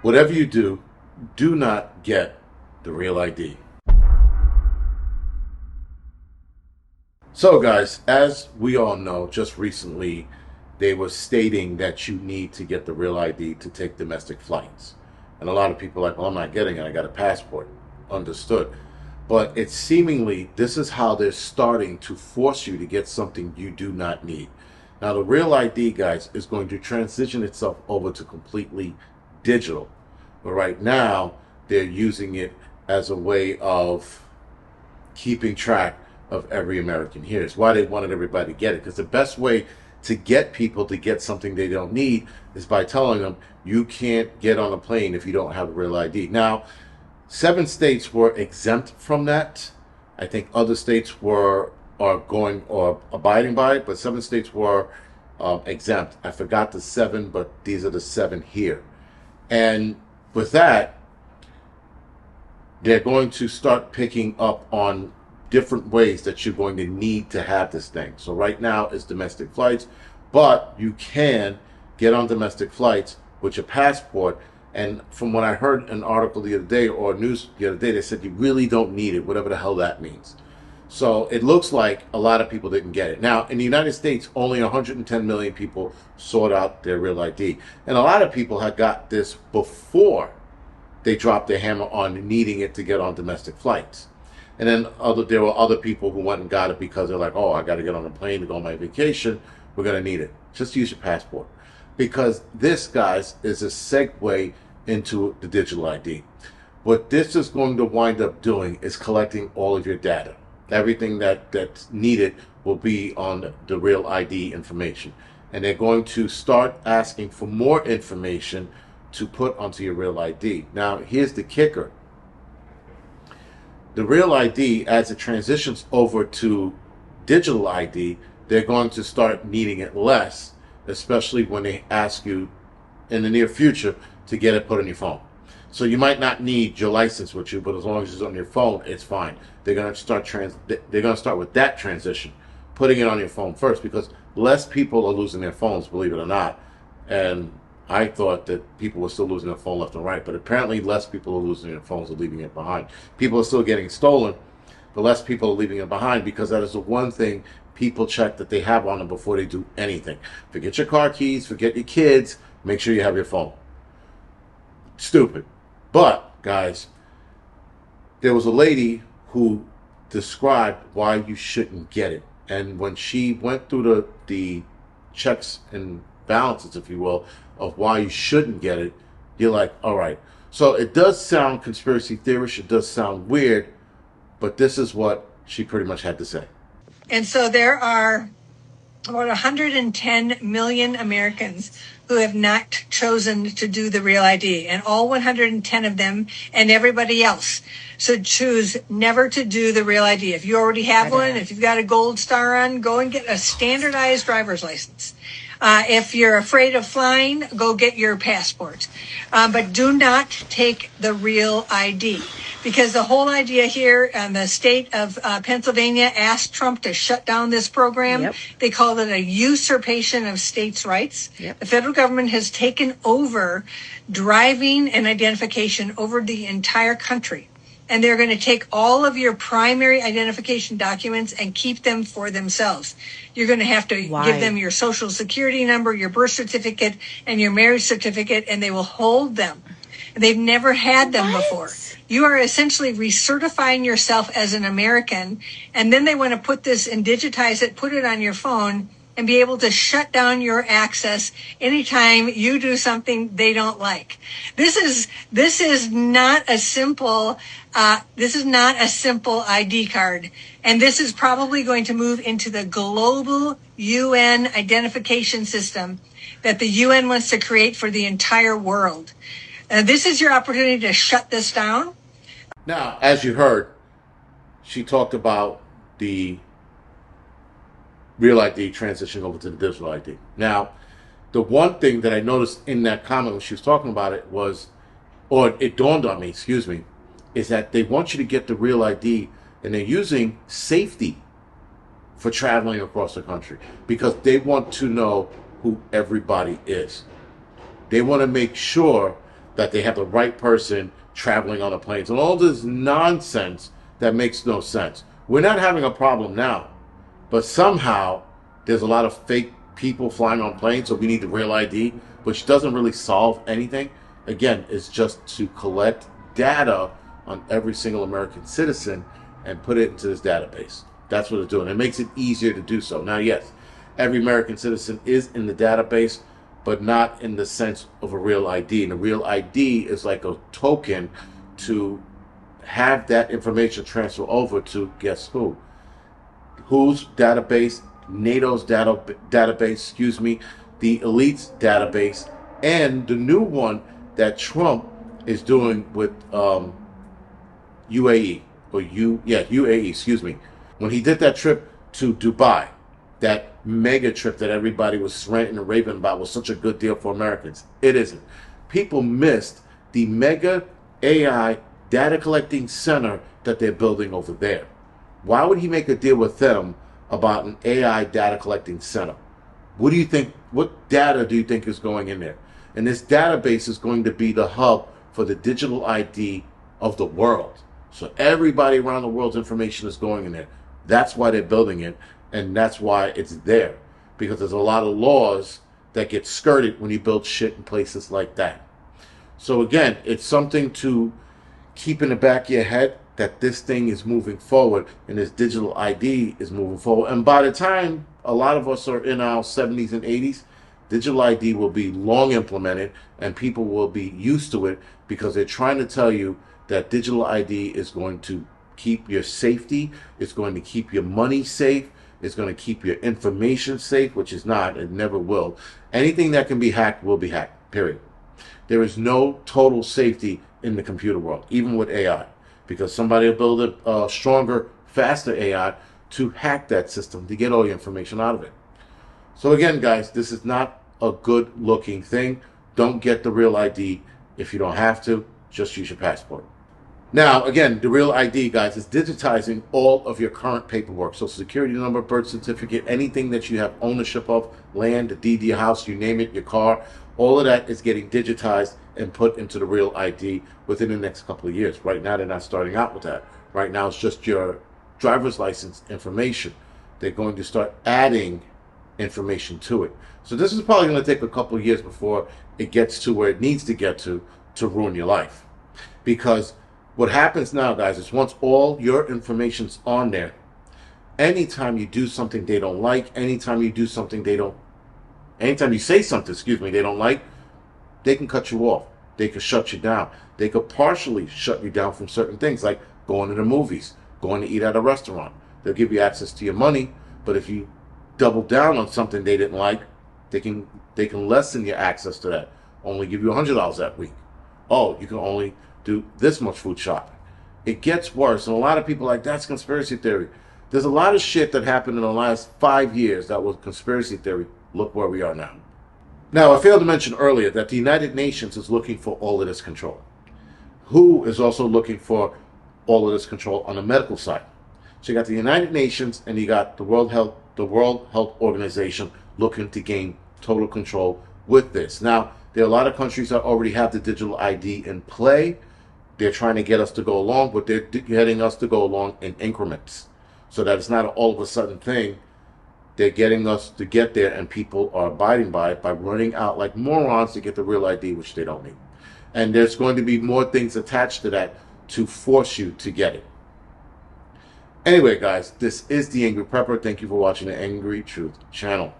Whatever you do, do not get the real ID. So, guys, as we all know, just recently they were stating that you need to get the real ID to take domestic flights. And a lot of people are like, well, I'm not getting it. I got a passport. Understood. But it's seemingly this is how they're starting to force you to get something you do not need. Now, the real ID, guys, is going to transition itself over to completely digital. But right now, they're using it as a way of keeping track of every American here. It's why they wanted everybody to get it. Because the best way to get people to get something they don't need is by telling them you can't get on a plane if you don't have a real ID. Now, 7 states were exempt from that. I think other states are going or abiding by it, but 7 states were exempt. I forgot the seven, but these are the seven here. And with that, they're going to start picking up on different ways that you're going to need to have this thing. So right now it's domestic flights, but you can get on domestic flights with your passport. And from what I heard an article the other day or news the other day, they said you really don't need it, whatever the hell that means. So it looks like a lot of people didn't get it. Now, in the United States, only 110 million people sought out their real ID. And a lot of people had got this before they dropped their hammer on needing it to get on domestic flights. And then there were other people who went and got it because they're like, oh, I got to get on a plane to go on my vacation. We're going to need it. Just use your passport. Because this, guys, is a segue into the digital ID. What this is going to wind up doing is collecting all of your data. Everything that's needed will be on the real ID information. And they're going to start asking for more information to put onto your real ID. Now, here's the kicker. The real ID, as it transitions over to digital ID, they're going to start needing it less, especially when they ask you in the near future to get it put on your phone. So you might not need your license with you, but as long as it's on your phone, it's fine. They're going to start with that transition, putting it on your phone first, because less people are losing their phones, believe it or not. And I thought that people were still losing their phone left and right, but apparently less people are losing their phones or leaving it behind. People are still getting stolen, but less people are leaving it behind, because that is the one thing people check that they have on them before they do anything. Forget your car keys, forget your kids, make sure you have your phone. Stupid. But, guys, there was a lady who described why you shouldn't get it. And when she went through the checks and balances, if you will, of why you shouldn't get it, you're like, all right. So it does sound conspiracy theorist, it does sound weird, but this is what she pretty much had to say. And so there are about 110 million Americans who have not chosen to do the real ID, and all 110 of them and everybody else should choose never to do the real ID. If you already have one, if you've got a gold star on, go and get a standardized driver's license. If you're afraid of flying, go get your passport. But do not take the real ID, because the whole idea here, the state of Pennsylvania asked Trump to shut down this program. Yep. They called it a usurpation of states' rights. Yep. The federal government has taken over driving and identification over the entire country. And they're going to take all of your primary identification documents and keep them for themselves. You're going to have to give them your social security number, your birth certificate, and your marriage certificate, and they will hold them. They've never had them before. You are essentially recertifying yourself as an American, and then they want to put this and digitize it, put it on your phone, and be able to shut down your access anytime you do something they don't like. This is not a simple ID card, and this is probably going to move into the global UN identification system that the UN wants to create for the entire world. This is your opportunity to shut this down. Now, as you heard, she talked about the real ID transitioning over to the digital ID. Now, the one thing that I noticed in that comment when she was talking about it was, or it dawned on me, is that they want you to get the real ID, and they're using safety for traveling across the country, because they want to know who everybody is. They want to make sure that they have the right person traveling on the planes, and all this nonsense that makes no sense. We're not having a problem now, but somehow there's a lot of fake people flying on planes, so we need the real ID, which doesn't really solve anything. Again, it's just to collect data on every single American citizen and put it into this database. That's what it's doing. It makes it easier to do so. Now, yes, every American citizen is in the database, but not in the sense of a real ID. And a real ID is like a token to have that information transfer over to guess who? Whose database? NATO's database, the elite's database, and the new one that Trump is doing with UAE, UAE, When he did that trip to Dubai, that mega trip that everybody was ranting and raving about was such a good deal for Americans. It isn't. People missed the mega AI data collecting center that they're building over there. Why would he make a deal with them about an AI data collecting center? What do you think? What data do you think is going in there? And this database is going to be the hub for the digital ID of the world. So everybody around the world's information is going in there. That's why they're building it, and that's why it's there. Because there's a lot of laws that get skirted when you build shit in places like that. So again, it's something to keep in the back of your head that this thing is moving forward and this digital ID is moving forward. And by the time a lot of us are in our 70s and 80s, digital ID will be long implemented and people will be used to it because they're trying to tell you that digital ID is going to keep your safety, it's going to keep your money safe, it's going to keep your information safe, which is not, it never will. Anything that can be hacked will be hacked, period. There is no total safety in the computer world, even with AI, because somebody will build a stronger, faster AI to hack that system to get all your information out of it. So again, guys, this is not a good looking thing. Don't get the real ID if you don't have to. Just use your passport. Now, again, the real ID, guys, is digitizing all of your current paperwork. Social security number, birth certificate, anything that you have ownership of, land, the deed to your house, you name it, your car, all of that is getting digitized and put into the real ID within the next couple of years. Right now, they're not starting out with that. Right now, it's just your driver's license information. They're going to start adding information to it. So this is probably going to take a couple of years before it gets to where it needs to get to ruin your life. Because what happens now, guys, is once all your information's on there, anytime you do something they don't like, anytime you say something, they don't like, they can cut you off. They can shut you down. They could partially shut you down from certain things, like going to the movies, going to eat at a restaurant. They'll give you access to your money, but if you double down on something they didn't like, they can lessen your access to that. Only give you $100 that week. Oh, you can only do this much food shopping. It gets worse, and a lot of people are like, that's conspiracy theory. There's a lot of shit that happened in the last 5 years that was conspiracy theory. Look where we are now. Now, I failed to mention earlier that the United Nations is looking for all of this control. WHO is also looking for all of this control on the medical side. So you got the United Nations and you got the World Health Organization looking to gain total control with this. Now, there are a lot of countries that already have the digital ID in play. They're trying to get us to go along, but they're getting us to go along in increments so that it's not an all of a sudden thing. They're getting us to get there, and people are abiding by it by running out like morons to get the real ID, which they don't need. And there's going to be more things attached to that to force you to get it. Anyway, guys, this is The Angry Prepper. Thank you for watching the Angry Truth channel.